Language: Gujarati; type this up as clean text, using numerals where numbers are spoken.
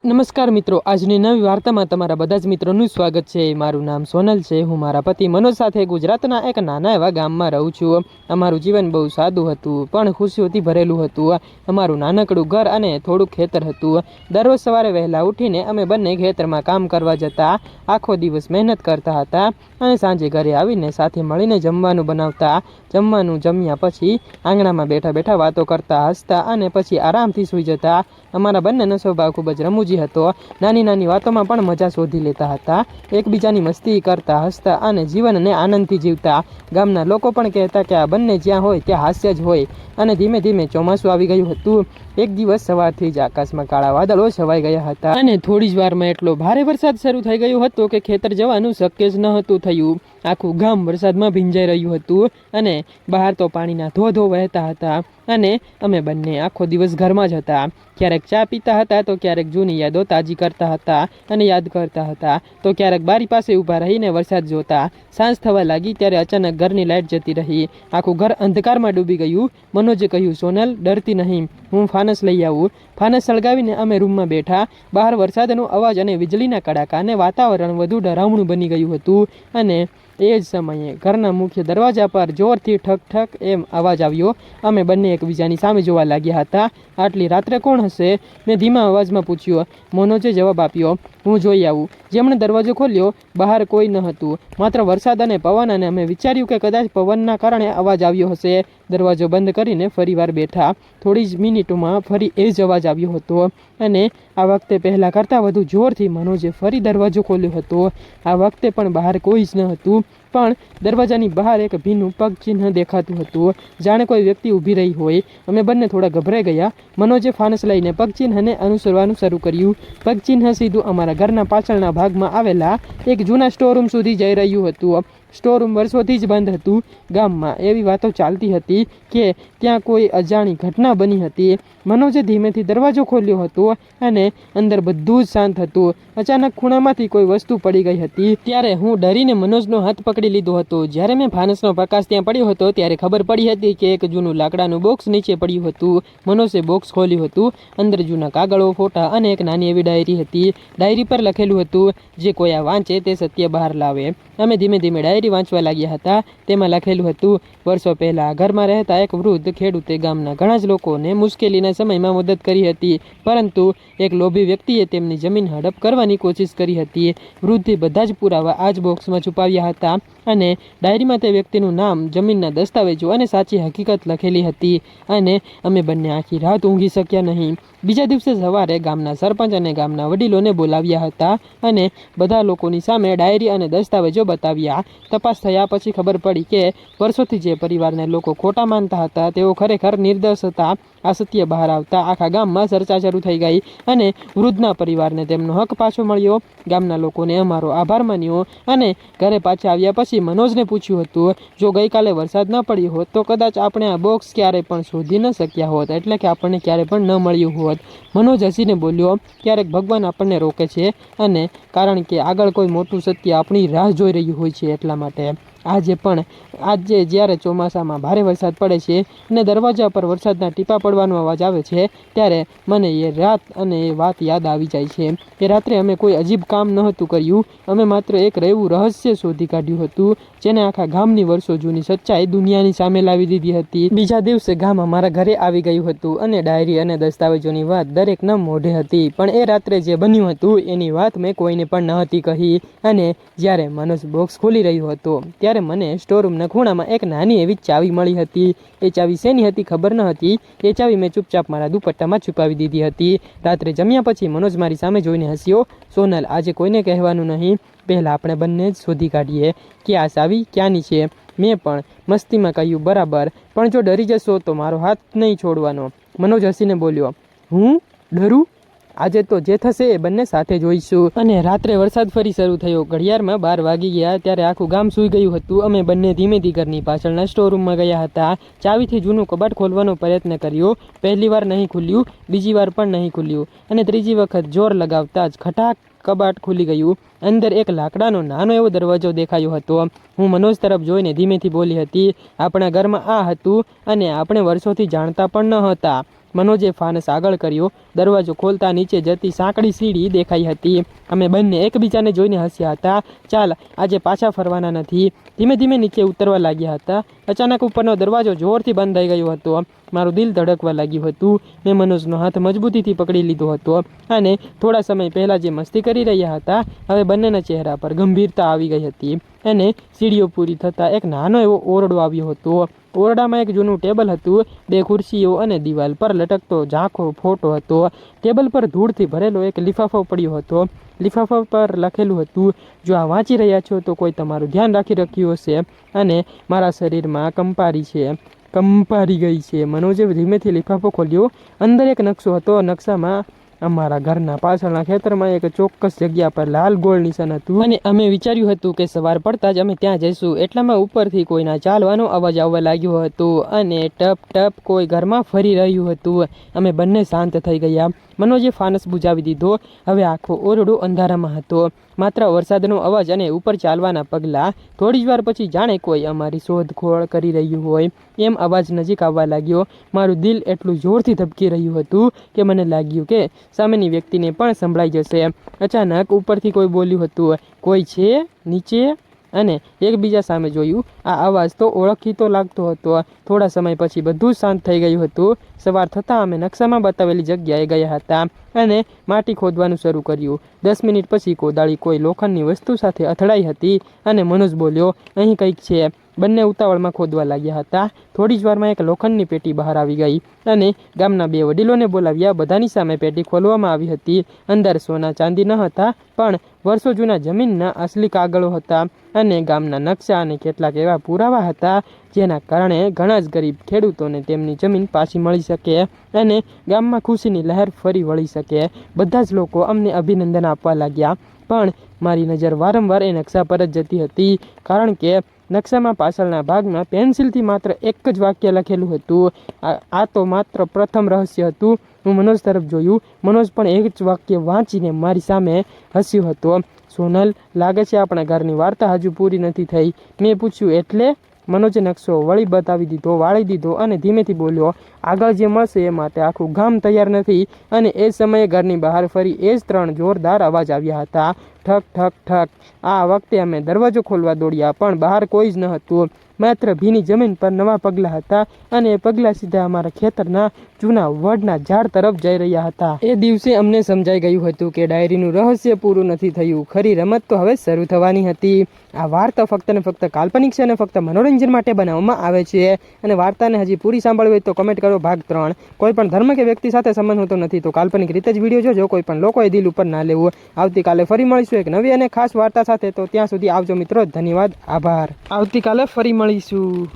નમસ્કાર મિત્રો, આજની નવી વાર્તામાં તમારા બધા જ મિત્રોનું સ્વાગત છે। મારું નામ સોનલ છે। હું મારા પતિ મનોજ સાથે ગુજરાતના એક નાના એવા ગામમાં રહું છું। અમારું જીવન બહુ સાદું હતું પણ ખુશીઓથી ભરેલું હતું। અમારું નાનકડું ઘર અને થોડુંક ખેતર હતું। દરરોજ સવારે વહેલા ઉઠીને અમે બંને ખેતરમાં કામ કરવા જતા, આખો દિવસ મહેનત કરતા હતા અને સાંજે ઘરે આવીને સાથે મળીને જમવાનું બનાવતા। જમવાનું જમ્યા પછી આંગણામાં બેઠા બેઠા વાતો કરતા, હસતા અને પછી આરામથી સૂઈ જતા। અમારા બંનેનો સ્વભાવ ખૂબ જ રમૂજી હતો। નાની નાની વાતોમાં પણ મજા શોધી લેતા હતા, એકબીજાની મસ્તી કરતા, હસતા અને જીવનને આનંદથી જીવતા। ગામના લોકો પણ કહેતા કે આ બંને જ્યાં હોય ત્યાં હાસ્ય જ હોય। અને ધીમે ધીમે ચોમાસું આવી ગયું હતું। એક દિવસ સવારથી જ આકાશમાં કાળા વાદળો છવાઈ ગયા હતા અને થોડી જ વારમાં એટલો ભારે વરસાદ શરૂ થઈ ગયો હતો કે ખેતર જવાનું શક્ય જ ન હતું થયું। આખું ગામ વરસાદમાં ભીંજાઈ રહ્યું હતું અને બહાર તો પાણીના ધોધો વહેતા હતા અને અમે બંને આખો દિવસ ઘરમાં જ હતા। ક્યારેક ચા પીતા હતા તો ક્યારેક જૂની યાદો તાજી કરતા હતા અને યાદ કરતા હતા, તો ક્યારેક બારી પાસે ઊભા રહીને વરસાદ જોતા। સાંજ થવા લાગી ત્યારે અચાનક ઘરની લાઇટ જતી રહી। આખું ઘર અંધકારમાં ડૂબી ગયું। મનોજે કહ્યું, સોનલ ડરતી નહીં, હું ફાનસ લઈ આવું। ફાનસ સળગાવીને અમે રૂમમાં બેઠા। બહાર વરસાદનો અવાજ અને વીજળીના કડાકાને વાતાવરણ વધુ ડરાવણું બની ગયું હતું અને એ જ સમયે ઘરના મુખ્ય દરવાજા પર જોરથી ઠક ઠક એમ અવાજ આવ્યો। અમે બંને એકબીજાની સામે જોવા લાગ્યા હતા। આટલી રાત્રે કોણ હશે? મેં ધીમા અવાજમાં પૂછ્યું। મનોજે જવાબ આપ્યો, હું જોઈ આવું। જેમણે દરવાજો ખોલ્યો, બહાર કોઈ ન હતું, માત્ર વરસાદ અને પવન, અને અમે વિચાર્યું કે કદાચ પવનના કારણે અવાજ આવ્યો હશે। દરવાજો બંધ કરીને ફરીવાર બેઠા। થોડી જ મિનિટોમાં ફરી એ જ અવાજ આવ્યો હતો અને આ વખતે પહેલાં કરતાં વધુ જોરથી। મનોજે ફરી દરવાજો ખોલ્યો હતો। આ વખતે પણ બહાર કોઈ જ ન હતું, પણ દરવાજાની બહાર એક ભીનું પગચિહ્ન દેખાતું હતું, જાણે કોઈ વ્યક્તિ ઊભી રહી હોય। અમે બંને થોડા ગભરાઈ ગયા। મનોજે ફાનસ લઈને પગચિહ્નને અનુસરવાનું શરૂ કર્યું। પગચિહ્ન સીધું અમારા ઘરના પાછળના ભાગમાં આવેલા એક જૂના સ્ટોરરૂમ સુધી જઈ રહ્યું હતું। સ્ટોરરૂમ વર્ષોથી જ બંધ હતું। ગામમાં એવી વાતો ચાલતી હતી કે ત્યાં કોઈ અજાણી ઘટના બની હતી। મનોજે ધીમેથી દરવાજો ખોલ્યો હતો અને અંદર બધું જ શાંત હતું। અચાનક ખૂણામાંથી કોઈ વસ્તુ પડી ગઈ હતી, ત્યારે હું ડરીને મનોજનો હાથ પકડી લીધો હતો। જ્યારે મેં ફાનસનો પ્રકાશ ત્યાં પડ્યો હતો ત્યારે ખબર પડી હતી કે એક જૂનું લાકડાનું બોક્સ નીચે પડ્યું હતું। મનોજે બોક્સ ખોલ્યું હતું। અંદર જૂના કાગળો, ફોટા અને એક નાની એવી ડાયરી હતી। ડાયરી પર લખેલું હતું, જે કોઈ આ વાંચે તે સત્ય બહાર લાવે। અમે ધીમે ધીમે ડાયરી વાંચવા લાગ્યા હતા। તેમાં લખેલું હતું, વર્ષો પહેલા ઘરમાં રહેતા એક વૃદ્ધ ખેડૂતે ગામના ઘણા જ લોકોને મુશ્કેલીના સમયમાં મદદ કરી હતી, પરંતુ એક લોભી વ્યક્તિએ તેમની જમીન હડપ કરવાની કોશિશ કરી હતી। વૃદ્ધે બધા જ પુરાવા આ જ બોક્સમાં છુપાવ્યા હતા અને ડાયરીમાં તે વ્યક્તિનું નામ, જમીનના દસ્તાવેજો અને સાચી હકીકત લખેલી હતી અને અમે બંને આખી રાત ઊંઘી શક્યા નહીં। બીજા દિવસે સવારે ગામના સરપંચ અને ગામના વડીલોને બોલાવ્યા હતા અને બધા લોકોની સામે ડાયરી અને દસ્તાવેજો બતાવ્યા। તપાસ થયા પછી ખબર પડી કે વર્ષોથી જે પરિવારને લોકો ખોટા માનતા હતા, તેઓ ખરેખર નિર્દોષ હતા। આ સત્ય બહાર આવતા આખા ગામમાં ચર્ચા શરૂ થઈ ગઈ અને વૃદ્ધના પરિવારને તેમનો હક પાછો મળ્યો। ગામના લોકોને અમારો આભાર માન્યો અને ઘરે પાછા આવ્યા પછી મનોજને પૂછ્યું હતું, જો ગઈકાલે વરસાદ ન પડ્યો હોત તો કદાચ આપણે આ બોક્સ ક્યારેય પણ શોધી ન શક્યા હોત, એટલે કે આપણને ક્યારેય પણ ન મળ્યું હોત। મનોજ હસીને બોલ્યો, ક્યારેક ભગવાન આપણને રોકે છે અને કારણ કે આગળ કોઈ મોટું સત્ય આપણી રાહ જોઈ રહ્યું હોય છે, એટલા માટે। આજે જ્યારે ચોમાસામાં ભારે વરસાદ પડે છે અને દરવાજા પર વરસાદના ટીપા પડવાનો અવાજ આવે છે, ત્યારે મને એ રાત અને એ વાત યાદ આવી જાય છે। એ રાત્રે અમે કોઈ અજીબ કામ નહોતું કર્યું, અમે માત્ર એક એવું રહસ્ય શોધી કાઢ્યું હતું, જેને આખા ગામની વર્ષો જૂની સચ્ચાઈ દુનિયાની સામે લાવી દીધી હતી। બીજા દિવસે ગામ અમારા ઘરે આવી ગયું હતું અને ડાયરી અને દસ્તાવેજોની વાત દરેકના મોઢે હતી, પણ એ રાત્રે જે બન્યું હતું એની વાત મેં કોઈને પણ ન હતી કહી। અને જ્યારે મનોજ બોક્સ ખોલી રહ્યો હતો, ત્યારે મને સ્ટોરરૂમના ખૂણામાં એક નાની એવી ચાવી મળી હતી। એ ચાવી શેની હતી ખબર ન હતી। એ ચાવી મેં ચૂપચાપ મારા દુપટ્ટામાં છુપાવી દીધી હતી। રાત્રે જમ્યા પછી મનોજ મારી સામે જોઈને હસ્યો, સોનલ, આજે કોઈને કહેવાનું નહીં, પહેલાં આપણે બંને જ શોધી કાઢીએ કે આ ચાવી ક્યાંની છે। મેં પણ મસ્તીમાં કહ્યું, બરાબર, પણ જો ડરી જશો તો મારો હાથ નહીં છોડવાનો। મનોજ હસીને બોલ્યો, હું ડરું? આજે તો જે થશે એ બંને સાથે જોઈશું। અને રાત્રે વરસાદ ફરી શરૂ થયો। ઘડિયાળમાં 12 વાગી ગયા ત્યારે આખું ગામ સૂઈ ગયું હતું। અમે બંને ધીમેથી ઘરની પાછળના સ્ટોરરૂમમાં ગયા હતા। ચાવીથી જૂનું કબાટ ખોલવાનો પ્રયત્ન કર્યો। પહેલી વાર નહીં ખુલ્યું, બીજી વાર પણ નહીં ખુલ્યું અને ત્રીજી વખત જોર લગાવતા જ ખટાક, કબાટ ખુલી ગયું। અંદર એક લાકડાનો નાનો એવો દરવાજો દેખાયો હતો। હું મનોજ તરફ જોઈને ધીમેથી બોલી હતી, આપણા ઘરમાં આ હતું અને આપણે વર્ષોથી જાણતા પણ ન હતા। મનોજે ફાનસ આગળ કર્યો. દરવાજો ખોલતા નીચે જતી સાંકડી સીડી દેખાઈ હતી. અમે બંને એકબીજાને જોઈને હસ્યા હતા. ચાલ, આજે પાછા ફરવાના નથી. ધીમે ધીમે નીચે ઉતરવા લાગ્યા હતા. અચાનક ઉપરનો દરવાજો જોરથી બંધ થઈ ગયો હતો. મારું દિલ ધડકવા લાગ્યું હતું. મેં મનોજનો હાથ મજબૂતીથી પકડી લીધો હતો અને થોડા સમય પહેલાં જે મસ્તી કરી રહ્યા હતા હવે બંનેના ચહેરા પર ગંભીરતા આવી ગઈ હતી. અને સીડીઓ પૂરી થતાં એક નાનો એવો ઓરડો આવ્યો હતો. ઓરડામાં એક જૂનું ટેબલ હતું, 2 ખુરશીઓ અને દિવાલ પર લટકતો ઝાંખો ફોટો હતો. ટેબલ પર ધૂળથી ભરેલો એક લિફાફો પડ્યો હતો. લિફાફા પર લખેલું હતું, જો આ વાંચી રહ્યા છો તો કોઈ તમારું ધ્યાન રાખી રાખ્યું હશે અને મારા શરીરમાં કંપારી ગઈ છે. મનોજે ધીમેથી લિફાફો ખોલ્યો. અંદર એક નકશો હતો. નકશામાં અમારા ઘરના પાછળના ખેતરમાં એક ચોક્કસ જગ્યા પર લાલ ગોળ નિશાન હતું અને અમે વિચાર્યું હતું કે સવાર પડતા જ અમે ત્યાં જઈશું. એટલામાં ઉપરથી કોઈના ચાલવાનો અવાજ આવવા લાગ્યો હતો અને ટપ ટપ કોઈ ઘરમાં ફરી રહ્યું હતું. અમે બંને શાંત થઈ ગયા. મનોજે ફાનસ બુજાવી દીધો. હવે આખો ઓરડો અંધારામાં હતો. માત્ર વરસાદનો અવાજ અને ઉપર ચાલવાના પગલાં. થોડી જ વાર પછી જાણે કોઈ અમારી શોધખોળ કરી રહ્યું હોય એમ અવાજ નજીક આવવા લાગ્યો. મારું દિલ એટલું જોરથી ધબકી રહ્યું હતું કે મને લાગ્યું કે સામેની વ્યક્તિને પણ સંભળાઈ જશે. અચાનક ઉપરથી કોઈ બોલ્યું હતું, કોઈ છે નીચે? અને એકબીજા સામે જોયું. આ અવાજ તો ઓળખીતો લાગતો હતો. થોડા સમય પછી બધું શાંત થઈ ગયું હતું. સવાર થતાં અમે નકશામાં બતાવેલી જગ્યાએ ગયા હતા અને માટી ખોદવાનું શરૂ કર્યું. 10 મિનિટ પછી કોદાળી કોઈ લોખંડની વસ્તુ સાથે અથડાઈ હતી અને મનોજ બોલ્યો, અહીં કંઈક છે. બંને ઉતાવળમાં ખોદવા લાગ્યા હતા. થોડી જ વારમાં એક લોખંડની પેટી બહાર આવી ગઈ અને ગામના 2 વડીલોને બોલાવ્યા. બધાની સામે પેટી ખોલવામાં આવી હતી. અંદર સોના ચાંદી ન હતા પણ વર્ષો જૂના જમીનના અસલી કાગળો હતા અને ગામના નકશા અને કેટલાક એવા પુરાવા હતા જેના કારણે ઘણા જ ગરીબ ખેડૂતોને તેમની જમીન પાછી મળી શકે અને ગામમાં ખુશીની લહેર ફરી વળી શકે. બધા જ લોકો અમને અભિનંદન આપવા લાગ્યા પણ મારી નજર વારંવાર એ નકશા પર જ જતી હતી કારણ કે નકશામાં પાછળના ભાગમાં પેન્સિલથી માત્ર એક જ વાક્ય લખેલું હતું. આ તો માત્ર પ્રથમ રહસ્ય હતું. હું મનોજ તરફ જોયું. મનોજ પણ એક જ વાક્ય વાંચીને મારી સામે હસ્યો હતો. સોનલ, લાગે છે આપણા ઘરની વાર્તા હજુ પૂરી નથી થઈ. મેં પૂછ્યું, એટલે? મનોજે નકશો વાળી દીધો અને ધીમેથી બોલ્યો, આગળ જે મળશે એ માટે આખું ગામ તૈયાર નથી. અને એ સમયે ઘરની બહાર ફરી એ જ 3 જોરદાર અવાજ આવ્યા હતા. ઠક ઠક ઠક. આ વખતે અમે દરવાજો ખોલવા દોડ્યા પણ બહાર કોઈ જ ન હતું. માત્ર ભીની જમીન પર નવા પગલાં હતા અને એ પગલાં સીધા અમારા ખેતરના જૂના વડના ઝાડ તરફ જઈ રહ્યા હતા. એ દિવસે અમને સમજાઈ ગયું હતું કે ડાયરીનું રહસ્ય પૂરું નથી થયું. ખરી રમત તો હવે શરૂ થવાની હતી. આ વાર્તા ફક્ત ને ફક્ત કાલ્પનિક છે અને ફક્ત મનોરંજન માટે બનાવવામાં આવે છે અને વાર્તાને હજી પૂરી સાંભળવી હોય તો કમેન્ટ કરો ભાગ 3. કોઈ પણ ધર્મ કે વ્યક્તિ સાથે સંબંધ હોતો નથી તો કાલ્પનિક રીતે જ વિડીયો જોજો. કોઈ પણ લોકોએ દિલ ઉપર ના લેવું. આવતીકાલે ફરી મળીશું એક નવી અને ખાસ વાર્તા સાથે. તો ત્યાં સુધી આવજો મિત્રો. ધન્યવાદ, આભાર. આવતીકાલે ફરી મળીશું.